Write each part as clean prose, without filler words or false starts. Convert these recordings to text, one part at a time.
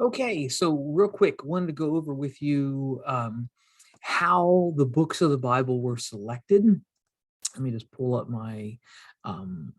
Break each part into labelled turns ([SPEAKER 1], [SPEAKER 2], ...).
[SPEAKER 1] Okay, so real quick, wanted to go over with you how the books of the Bible were selected. Let me just pull up my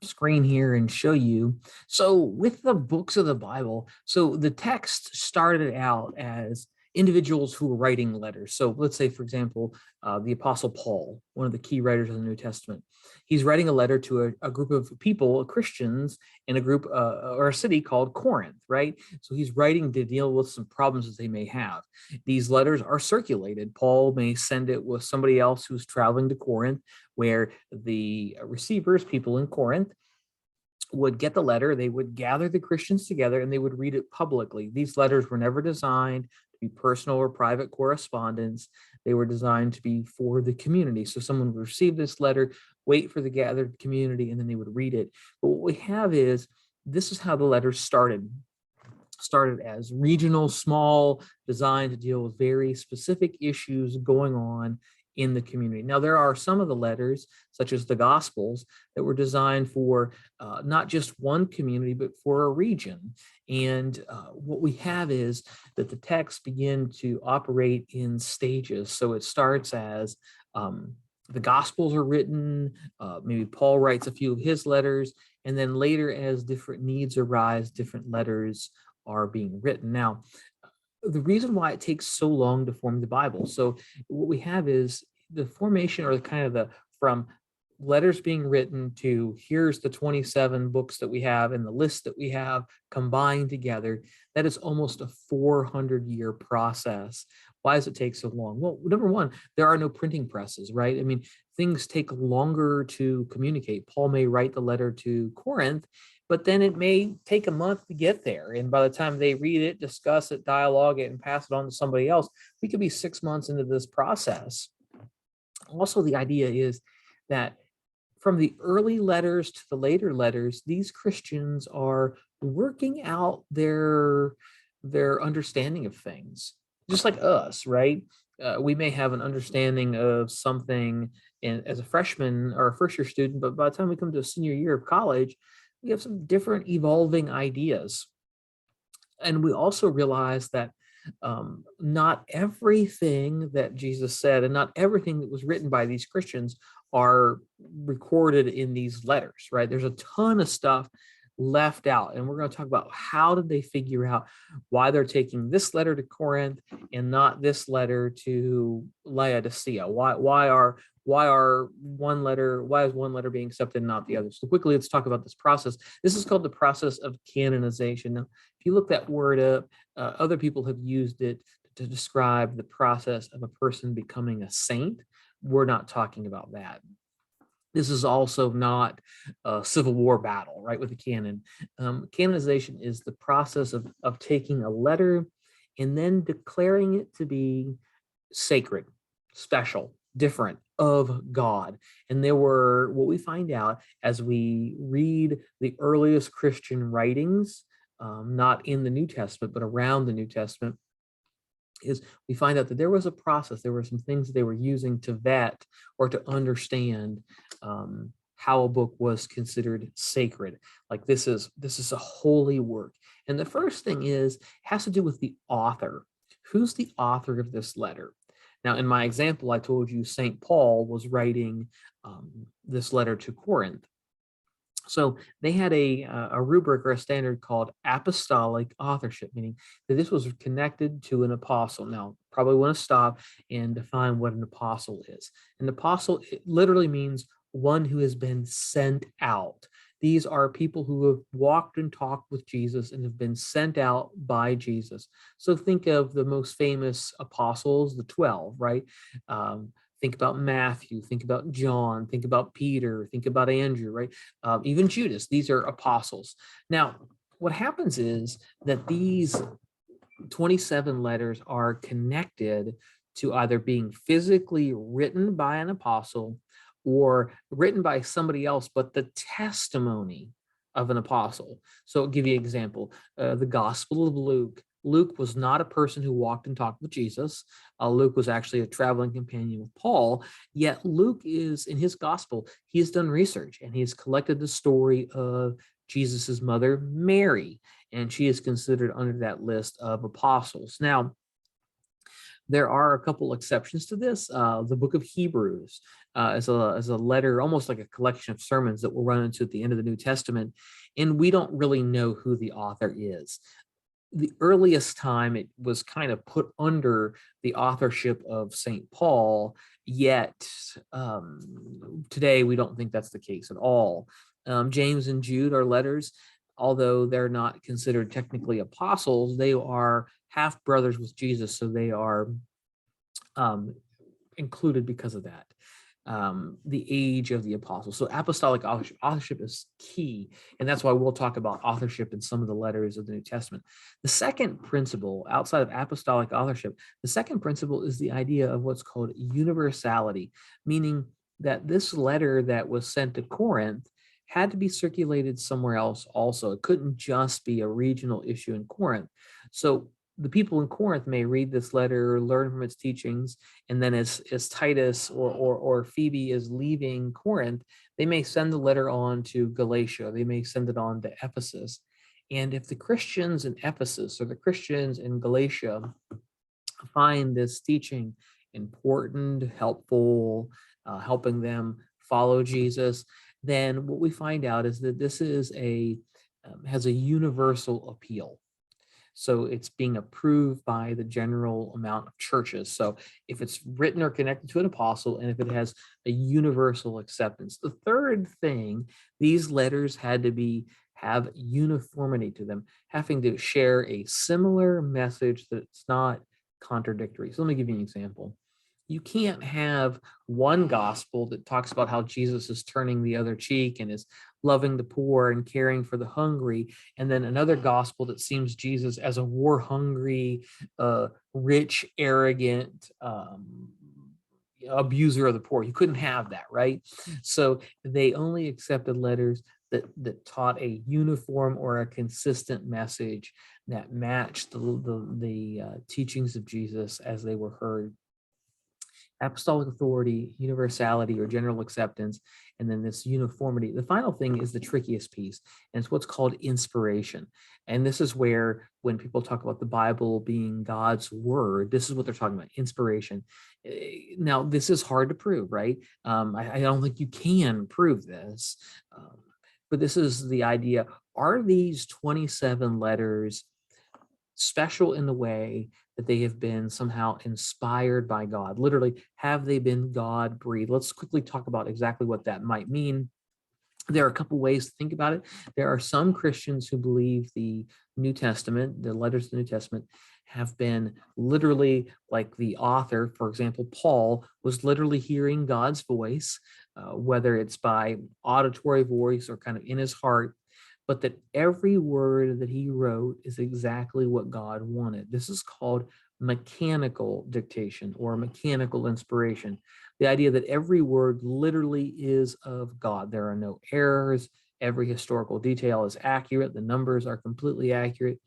[SPEAKER 1] screen here and show you. So, with the books of the Bible, so the text started out as individuals who were writing letters. So, let's say, for example, the Apostle Paul, one of the key writers of the New Testament, he's writing a letter to a group of people, Christians, in a group or a city called Corinth, right? So, he's writing to deal with some problems that they may have. These letters are circulated. Paul may send it with somebody else who's traveling to Corinth, where the receivers, people in Corinth, would get the letter, they would gather the Christians together, and they would read it publicly. These letters were never designed to be personal or private correspondence. They were designed to be for the community. So someone would receive this letter, wait for the gathered community, and then they would read it. But what we have is, this is how the letters started as regional, small, designed to deal with very specific issues going on in the community. Now, there are some of the letters, such as the Gospels, that were designed for not just one community, but for a region. And what we have is that the texts begin to operate in stages. So it starts as the Gospels are written, maybe Paul writes a few of his letters, and then later, as different needs arise, different letters are being written. Now, the reason why it takes so long to form the Bible. So what we have is the formation, or the kind of the from letters being written to here's the 27 books that we have and the list that we have combined together. That is almost a 400-year process. Why does it take so long? Well, number one, there are no printing presses, right? I mean, things take longer to communicate. Paul may write the letter to Corinth, but then it may take a month to get there. And by the time they read it, discuss it, dialogue it, and pass it on to somebody else, we could be 6 months into this process. Also, the idea is that from the early letters to the later letters, these Christians are working out their understanding of things, just like us, right? We may have an understanding of something as a freshman or a first year student, but by the time we come to a senior year of college, we have some different evolving ideas. And we also realize that not everything that Jesus said and not everything that was written by these Christians are recorded in these letters, right? There's a ton of stuff left out, and we're going to talk about how did they figure out why they're taking this letter to Corinth and not this letter to Laodicea. Why is one letter being accepted and not the other? So quickly, let's talk about this process. This is called the process of canonization. Now, if you look that word up, other people have used it to describe the process of a person becoming a saint. We're not talking about that. This is also not a Civil War battle, right, with the canon. Canonization is the process of taking a letter and then declaring it to be sacred, special, different, of God. And there were, what we find out as we read the earliest Christian writings, not in the New Testament, but around the New Testament, is we find out that there was a process, there were some things that they were using to vet or to understand how a book was considered sacred. Like this is a holy work. And the first thing has to do with the author. Who's the author of this letter? Now, in my example, I told you St. Paul was writing this letter to Corinth. So they had a rubric or a standard called apostolic authorship, meaning that this was connected to an apostle. Now, probably want to stop and define what an apostle is. An apostle, it literally means one who has been sent out. These are people who have walked and talked with Jesus and have been sent out by Jesus. So think of the most famous apostles, the 12, right? Think about Matthew, think about John, think about Peter, think about Andrew, right? Even Judas. These are apostles. Now, what happens is that these 27 letters are connected to either being physically written by an apostle or written by somebody else, but the testimony of an apostle. So I'll give you an example. The Gospel of Luke. Luke was not a person who walked and talked with Jesus. Luke was actually a traveling companion with Paul. Yet Luke is, in his gospel, he has done research and he's collected the story of Jesus's mother, Mary, and she is considered under that list of apostles. Now, there are a couple exceptions to this. The book of Hebrews is a letter, almost like a collection of sermons that will run into at the end of the New Testament, and we don't really know who the author is. The earliest time it was kind of put under the authorship of St. Paul, yet today we don't think that's the case at all. James and Jude are letters, although they're not considered technically apostles, they are half brothers with Jesus, so they are included because of that. The age of the apostles. So apostolic authorship is key, and that's why we'll talk about authorship in some of the letters of the New Testament. The second principle, outside of apostolic authorship, the second principle is the idea of what's called universality, meaning that this letter that was sent to Corinth had to be circulated somewhere else also. It couldn't just be a regional issue in Corinth. So the people in Corinth may read this letter, learn from its teachings, and then as Titus or Phoebe is leaving Corinth, they may send the letter on to Galatia. They may send it on to Ephesus. And if the Christians in Ephesus or the Christians in Galatia find this teaching important, helpful, helping them follow Jesus, then what we find out is that this is has a universal appeal. So it's being approved by the general amount of churches. So if it's written or connected to an apostle, and if it has a universal acceptance. The third thing, these letters had to have uniformity to them, having to share a similar message that's not contradictory. So let me give you an example. You can't have one gospel that talks about how Jesus is turning the other cheek and is loving the poor and caring for the hungry, and then another gospel that seems Jesus as a war-hungry, rich, arrogant abuser of the poor. You couldn't have that, right? So they only accepted letters that taught a uniform or a consistent message that matched the teachings of Jesus as they were heard. Apostolic authority, universality or general acceptance, and then this uniformity. The final thing is the trickiest piece, and it's what's called inspiration. And this is where, when people talk about the Bible being God's word, this is what they're talking about, inspiration. Now, this is hard to prove, right? I don't think you can prove this, but this is the idea. Are these 27 letters special in the way that they have been somehow inspired by God? Literally, have they been God breathed? Let's quickly talk about exactly what that might mean. There are a couple ways to think about it. There are some Christians who believe the New Testament, the letters of the New Testament, have been literally, like the author, for example, Paul, was literally hearing God's voice, whether it's by auditory voice or kind of in his heart, but that every word that he wrote is exactly what God wanted. This is called mechanical dictation or mechanical inspiration. The idea that every word literally is of God. There are no errors. Every historical detail is accurate. The numbers are completely accurate.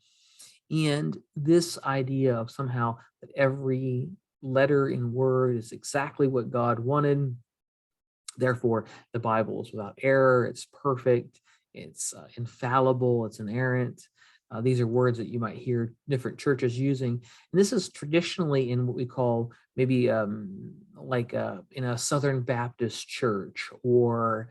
[SPEAKER 1] And this idea of somehow that every letter and word is exactly what God wanted. Therefore, the Bible is without error. It's perfect. It's infallible, it's inerrant. These are words that you might hear different churches using. And this is traditionally in what we call maybe in a Southern Baptist church, or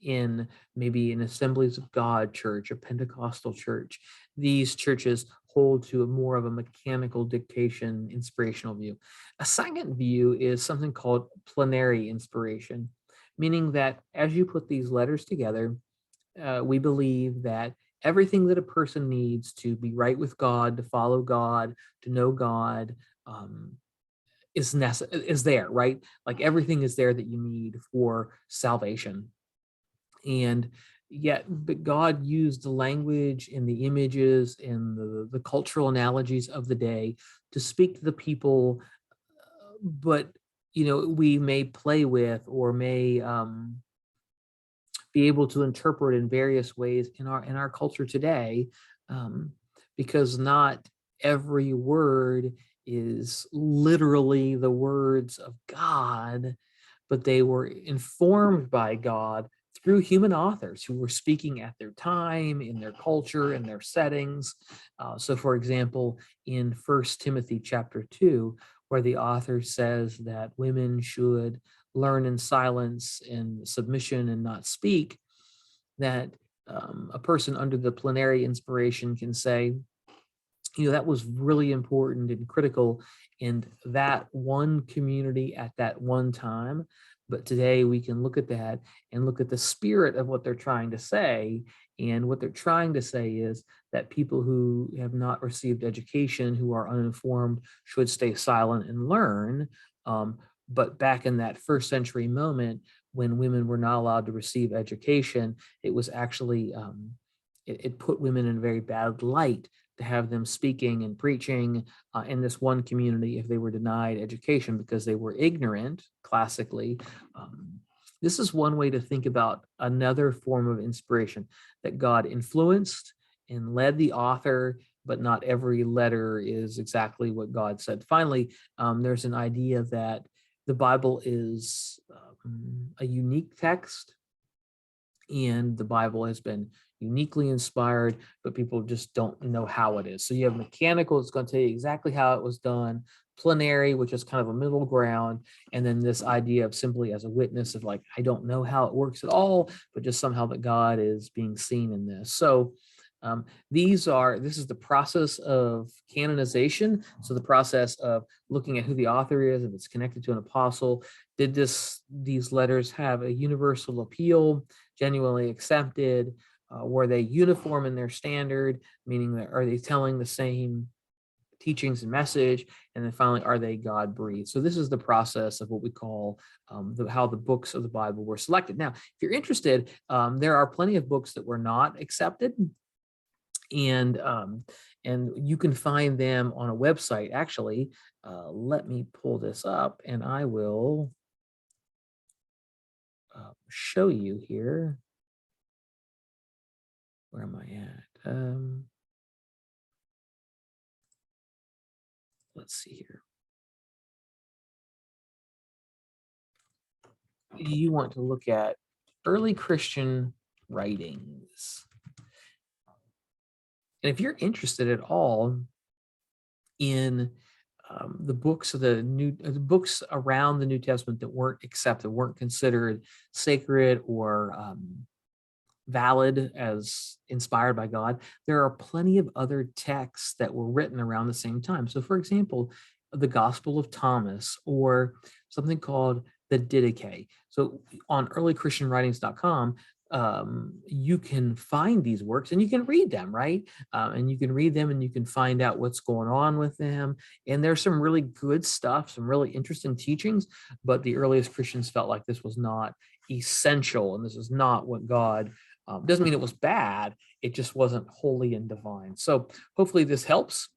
[SPEAKER 1] in maybe an Assemblies of God church, a Pentecostal church. These churches hold to a more of a mechanical dictation, inspirational view. A second view is something called plenary inspiration, meaning that as you put these letters together, we believe that everything that a person needs to be right with God, to follow God, to know God, is there, right? Like everything is there that you need for salvation. And yet, but God used the language and the images and the cultural analogies of the day to speak to the people, but we may play with or may be able to interpret in various ways in our culture today, because not every word is literally the words of God, but they were informed by God through human authors who were speaking at their time, in their culture, in their settings. So for example, in 1 Timothy chapter 2, where the author says that women should learn in silence and submission and not speak, that a person under the plenary inspiration can say, that was really important and critical in that one community at that one time. But today we can look at that and look at the spirit of what they're trying to say. And what they're trying to say is that people who have not received education, who are uninformed, should stay silent and learn. But back in that first century moment, when women were not allowed to receive education, it was actually, it put women in a very bad light to have them speaking and preaching in this one community if they were denied education because they were ignorant, classically. This is one way to think about another form of inspiration, that God influenced and led the author, but not every letter is exactly what God said. Finally, there's an idea that the Bible is a unique text, and the Bible has been uniquely inspired, but people just don't know how it is. So you have mechanical, it's going to tell you exactly how it was done, plenary, which is kind of a middle ground, and then this idea of simply as a witness of like, I don't know how it works at all, but just somehow that God is being seen in this. So this is the process of canonization. So the process of looking at who the author is, if it's connected to an apostle. Did these letters have a universal appeal, genuinely accepted? Were they uniform in their standard, meaning that are they telling the same teachings and message? And then finally, are they God-breathed? So this is the process of what we call how the books of the Bible were selected. Now, if you're interested, there are plenty of books that were not accepted, and you can find them on a website. Actually, let me pull this up, and I will show you here. Where am I at? Let's see here. You want to look at early Christian writings. And if you're interested at all in the books of the books around the New Testament that weren't accepted, weren't considered sacred or valid as inspired by God, there are plenty of other texts that were written around the same time. So for example, the Gospel of Thomas, or something called the Didache. So on earlychristianwritings.com, you can find these works and you can read them, right? And you can read them and you can find out what's going on with them. And there's some really good stuff, some really interesting teachings, but the earliest Christians felt like this was not essential, and this is not what God doesn't mean it was bad, it just wasn't holy and divine. So hopefully this helps.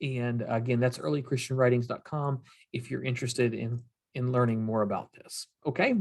[SPEAKER 1] And again, that's earlychristianwritings.com if you're interested in learning more about this. Okay.